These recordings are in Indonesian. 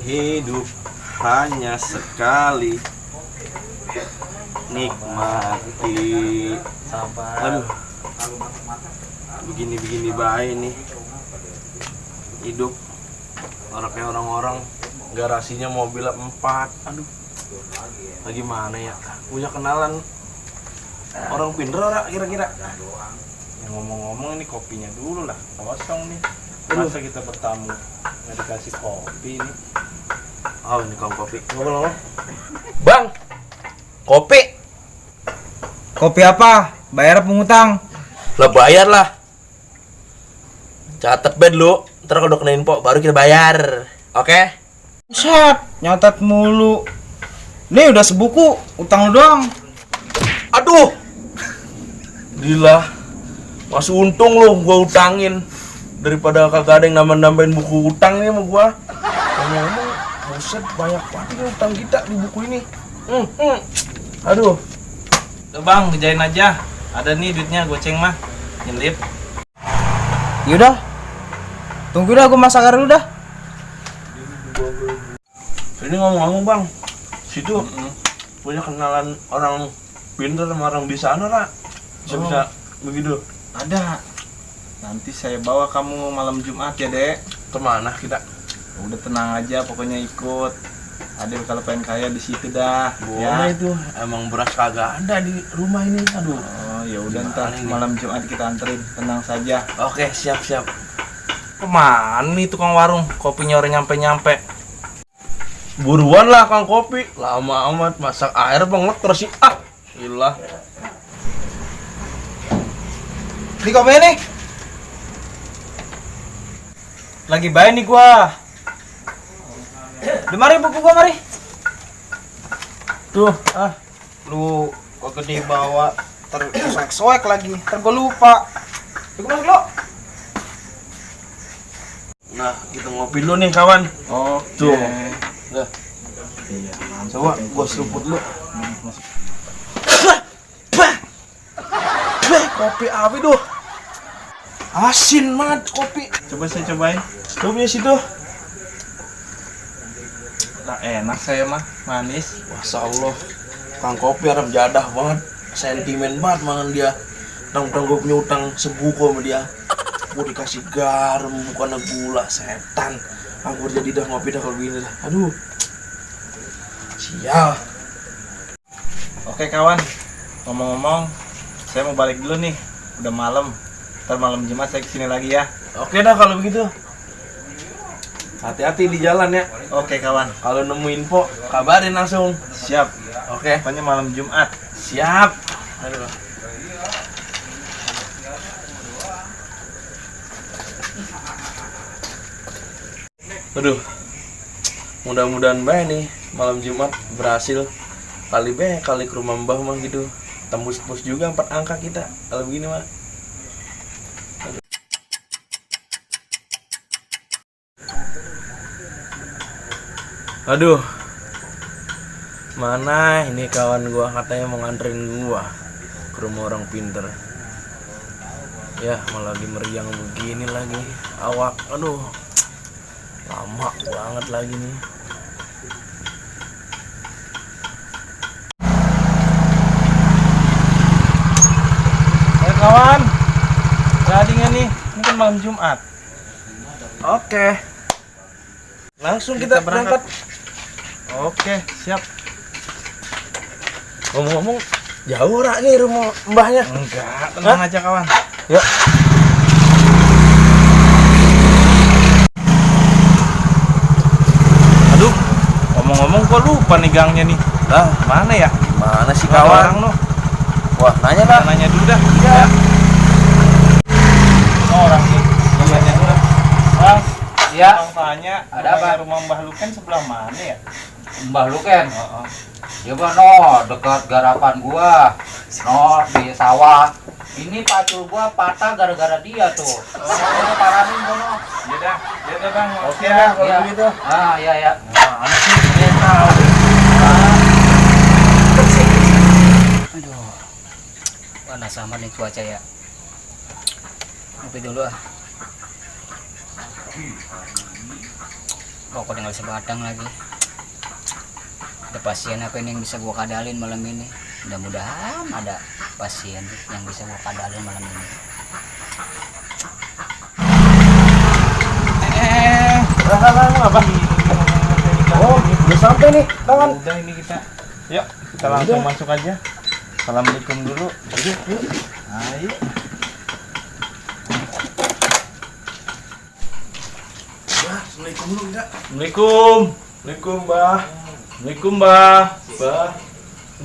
Hidup hanya sekali, nikmati. Sabar. Aduh, begini baik nih hidup. Orangnya orang-orang garasinya mobil 4. Aduh, lagi mana ya? Punya kenalan orang pinter ora kira-kira? Yang ngomong-ngomong ini kopinya dulu lah, kosong nih. Masa kita bertamu nggak dikasih kopi nih? Oh, ini kamu kopi. Ngomong. Bang, kopi. Kopi apa? Bayar pengutang. Lah bayar lah. Catat bed lu. Ntar kalau udah kena info baru kita bayar. Oke? Set, nyatat mulu. Nih udah sebuku, utang lu doang. Aduh. Gila. Masih untung lu gua utangin daripada kagak ada yang nambah-nambahin buku utang nih sama gua. Ngomong-ngomong, buset banyak banget nih utang kita di buku ini. Aduh. Tuh bang, kerjain aja. Ada nih duitnya, goceng mah. Nyelip. Yaudah. Tunggu dah, gua masak air dulu dah. Ini ngomong-ngomong bang, situ punya kenalan orang pintar sama orang di sana lah. Bisa begitu. Ada. Nanti saya bawa kamu malam Jumat ya, Dek. Kemana kita? Udah tenang aja, pokoknya ikut. Adil kalau pengen kaya di situ dah. Boleh itu. Emang beras kagak ada di rumah ini. Aduh. Oh, ya udah ntar Gimana ini? malam Jumat kita anterin. Tenang saja. Oke, siap. Kemana nih tukang warung? Kopinya orang nyampe-nyampe. Buruan lah kang kopi. Lama amat masak air bang terus sih. Ah, gila. Ini kopi nih. Lagi baik nih gua. Udah mari buku gua mari. Tuh, Lu kok gede bawa tersoek-soek lagi. Ntar gua lupa. Yuk masuk lo. nah kita ngopi dulu nih kawan. Oh, Tuh. Nah, iya. coba gua seruput dulu. Kopi apa itu? Asin banget kopi. Coba saya cobain. Kopinya situ. Nah, enak saya mah, manis. Masya Allah, kang kopi harap jadah banget, sentimen banget mangan dia. Tentang gue punya utang sebuku sama dia. Gue dikasih garam bukan gula, setan. Aku jadi dah ngopi dah kalau gini dah. Aduh, sial. Oke kawan, ngomong-ngomong, saya mau balik dulu nih. Udah malam. Ntar malam Jumat saya kesini lagi ya. Oke dah kalau begitu. Hati-hati di jalan ya. Oke kawan, Kalau nemu info, kabarin langsung. siap. Oke, Pokoknya malam Jumat. siap. Aduh. Aduh, mudah-mudahan baik nih malam Jumat berhasil. Kali ke rumah Mbah mah gitu. Tembus juga 4 angka kita kalau begini mah. Aduh, mana ini kawan gua katanya mau nganterin gua ke rumah orang pinter. Ya malah di meriang begini lagi awak. Aduh, lama banget lagi nih. Ayo kawan, jadi nggak nih? Ini kan malam Jumat. Oke, langsung kita berangkat. Oke, siap. Ngomong-ngomong, jauh rak nih rumah mbahnya. Enggak, tenang aja kawan. Yuk. Aduh, ngomong-ngomong kok lupa nih gangnya nih. Lah, Mana ya? mana sih Ada orang kawan? noh. Wah, nanya Kita dah. nanya dulu dah. Ya. Orang nih. Kita nanya dulu dah. Bang, Ya, Bang tanya, Ada apa? rumah Mbah Luken sebelah mana ya? Mbah Luken. Oh, Ya bang, no, dekat garapan gua. No, di sawah. Ini pacul gua patah gara-gara dia tuh. Sono paranin sono. Ya udah bang. Oke dah kalau Iya. begitu. Ah, iya ya. Nah, anak sih dia tahu. Aduh. Panas amat nih cuaca ya. Ngopi dulu ah. Rokok tinggal sebatang lagi. Ada pasien apa ini yang bisa gua kadalin malam ini? Mudah-mudahan ada pasien yang bisa gua kadalin malam ini. Apa? Oh, udah sampai nih, kawan. Udah ini kita. Yuk, kita langsung masuk aja. Assalamualaikum dulu. Yuk. Ayo. Assalamualaikum dulu enggak? Assalamualaikum. Assalamualaikum, Mbah. Assalamualaikum, Mbah. Mbah.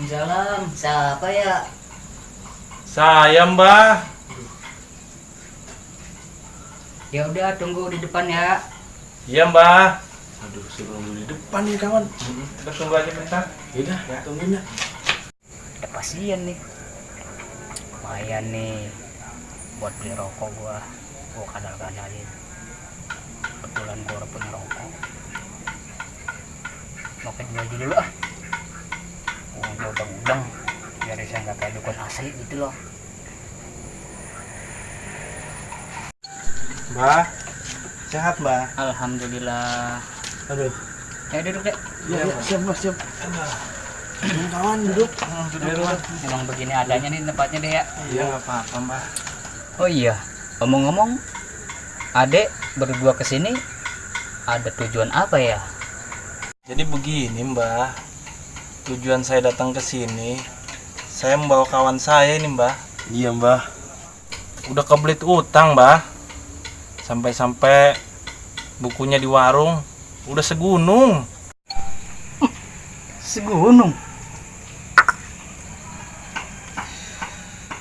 Salam, siapa ya? Saya, Mbah. Ya udah tunggu di depan ya. Iya, Mbah. Aduh, suruh nunggu di depan nih, kawan. Kita tunggu aja bentar. Yaudah, tungguin ya. Ada pasien nih. Lumayan nih buat beli rokok gua kadal-kadalin. Kebetulan gua udah punya rokok. Mau jual dulu ah. Udah udang-udang biar saya nggak kayak dukun asli gitu loh. Mbah. Sehat, Mbah. Alhamdulillah. Aduh. Ya duduk deh. Ya, siap, Mas, siap. Kawan duduk. Duduk. Emang begini adanya nih tempatnya deh ya. Iya, enggak apa-apa, Mbah. Oh iya, ngomong-ngomong, adek berdua kesini ada tujuan apa ya? Jadi begini, Mbah. Tujuan saya datang ke sini, saya membawa kawan saya ini, Mbah. Iya, Mbah. Udah kebelit utang, Mbah. Sampai-sampai bukunya di warung udah segunung. Segunung.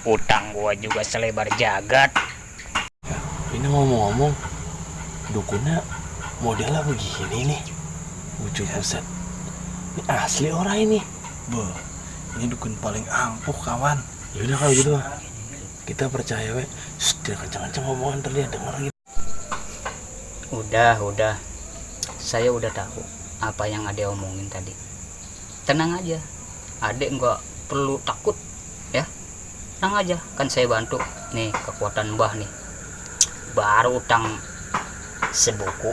Utang gua juga selebar jagat. Ini ngomong-ngomong, dukunnya modelnya begini nih. Lucu buset. Ini asli orang ini. Boh, ini dukun paling ampuh, kawan. Yaudah kalau gitu mah. Kita percaya we. Jangan kencang-kencang ngomongan ntar dia denger gitu. Udah. Saya udah tahu apa yang adek omongin tadi. Tenang aja. Adek nggak perlu takut ya. Tenang aja, kan saya bantu. Nih kekuatan Mbah nih. Baru utang sebuku,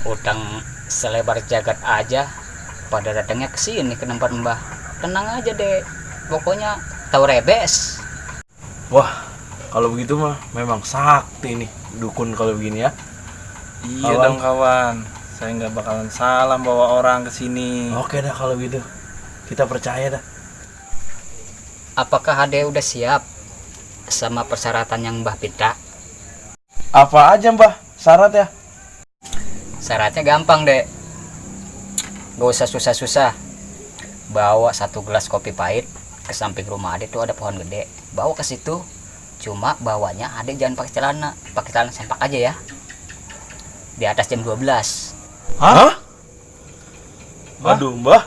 utang selebar jagat aja pada datangnya ke sini ke tempat Mbah. Tenang aja deh. Pokoknya tahu rebes. Wah, kalau begitu mah memang sakti nih dukun kalau begini ya. Iya Kawan. dong, kawan. Saya nggak bakalan salah bawa orang ke sini. Oke dah kalau gitu. Kita percaya dah. Apakah adek udah siap sama persyaratan yang Mbah minta? Apa aja, Mbah? Syarat ya? Syaratnya gampang deh. Gak usah susah-susah. Bawa 1 gelas kopi pahit ke samping rumah adek tuh ada pohon gede. Bawa ke situ. Cuma bawanya adek jangan pakai celana. Pakai celana sempak aja ya. Di atas jam 12. Hah? Aduh, Mbah.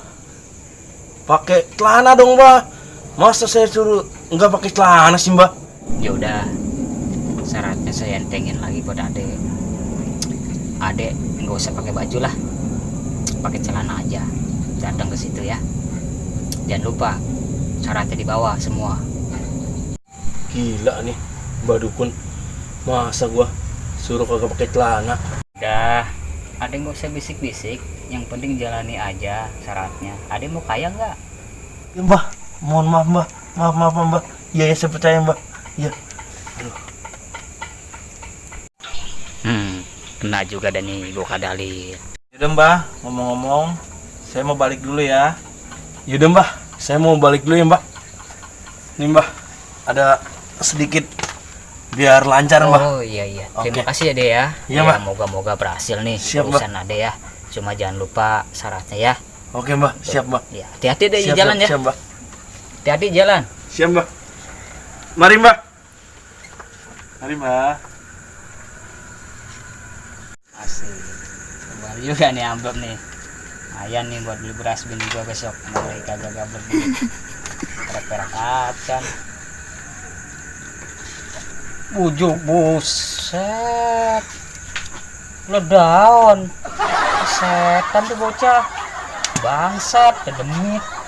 Pakai celana dong, Mbah. Masa saya suruh nggak pakai celana sih, Mbah? Ya udah. Syaratnya saya entengin lagi buat adek. Adek nggak usah pakai baju lah. Pakai celana aja. Datang ke situ ya. Jangan lupa syaratnya di bawah semua. Gila nih, Mbah Dukun. Masa gua suruh kagak pakai celana? Udah, adek nggak usah bisik-bisik. Yang penting jalani aja syaratnya. Adek mau kaya nggak? Ya, Mbah. Mohon maaf, Mbah. Maaf, Mbah. Iya, saya percaya, Mbah. Iya. Kena juga dan nih gua kadalin. Yaudah, Mbah. Ngomong-ngomong, saya mau balik dulu ya. Yaudah, Mbah. Saya mau balik dulu ya, Mbah. Nih, Mbah. Ada sedikit biar lancar, Mbah. Oh iya. Oke. Terima kasih ya deh ya. Iya, Mbah. Moga-moga berhasil nih Siap, urusan ade ya. Cuma jangan lupa syaratnya ya. Oke, Mbah. Siap, Mbah. Ya, hati-hati deh di Siap, jalan siap, ya. Siap, Mbah. Hati-hati jalan. Siap, Mbah. Mari, Mbah. Mari, Mbah. Asik. Kembali juga nih amplop nih. Lumayan nih buat beli beras bini gua besok. Mulai kagak gablek duit. Perak-perak acan. Bujuk buset. Ledaun. Setan tuh bocah. Bangsat, kedemit.